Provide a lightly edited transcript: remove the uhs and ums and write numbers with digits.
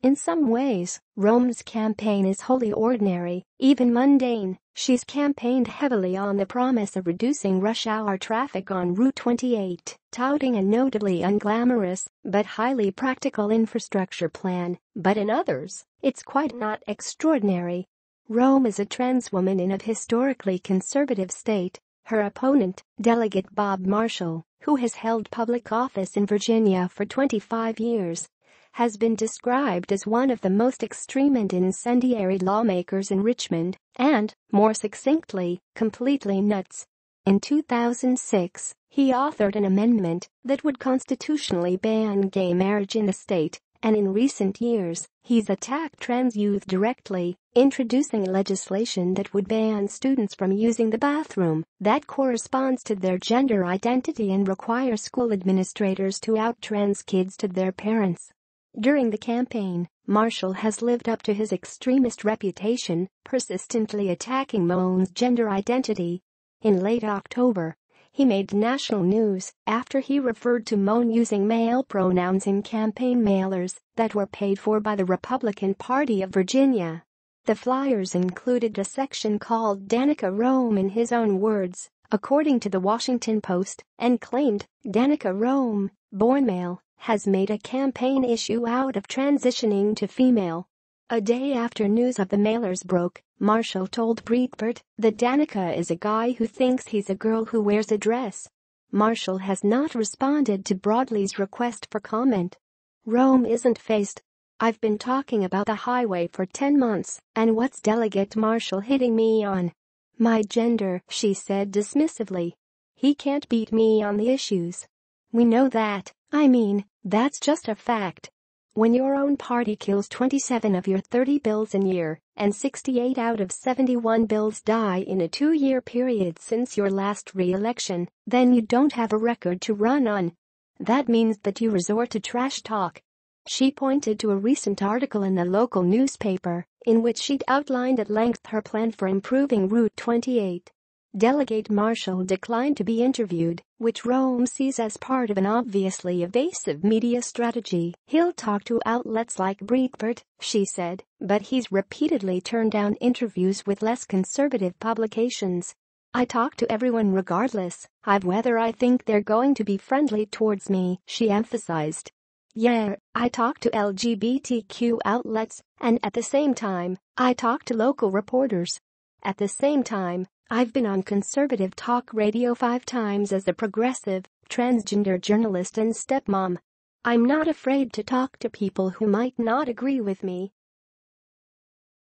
In some ways, Roem's campaign is wholly ordinary, even mundane. She's campaigned heavily on the promise of reducing rush hour traffic on Route 28, touting a notably unglamorous but highly practical infrastructure plan, but in others, it's quite not extraordinary. Roem is a trans woman in a historically conservative state. Her opponent, Delegate Bob Marshall, who has held public office in Virginia for 25 years, has been described as one of the most extreme and incendiary lawmakers in Richmond, and, more succinctly, completely nuts. In 2006, he authored an amendment that would constitutionally ban gay marriage in the state, and in recent years, he's attacked trans youth directly, introducing legislation that would ban students from using the bathroom that corresponds to their gender identity and require school administrators to out trans kids to their parents. During the campaign, Marshall has lived up to his extremist reputation, persistently attacking Moan's gender identity. In late October, he made national news after he referred to Moan using male pronouns in campaign mailers that were paid for by the Republican Party of Virginia. The flyers included a section called Danica Roem in his own words, according to the Washington Post, and claimed Danica Roem, born male, has made a campaign issue out of transitioning to female. A day after news of the mailers broke, Marshall told Breitbart that Danica is a guy who thinks he's a girl who wears a dress. Marshall has not responded to Broadly's request for comment. Roem isn't phased. I've been talking about the highway for 10 months, and what's Delegate Marshall hitting me on? My gender, she said dismissively. He can't beat me on the issues. We know that. I mean, that's just a fact. When your own party kills 27 of your 30 bills a year, and 68 out of 71 bills die in a 2-year period since your last re-election, then you don't have a record to run on. That means that you resort to trash talk. She pointed to a recent article in the local newspaper, in which she'd outlined at length her plan for improving Route 28. Delegate Marshall declined to be interviewed, which Roem sees as part of an obviously evasive media strategy. He'll talk to outlets like Breitbart, she said, but he's repeatedly turned down interviews with less conservative publications. I talk to everyone regardless of whether I think they're going to be friendly towards me, she emphasized. Yeah, I talk to LGBTQ outlets, and at the same time, I talk to local reporters. At the same time, I've been on conservative talk radio 5 times as a progressive, transgender journalist and stepmom. I'm not afraid to talk to people who might not agree with me.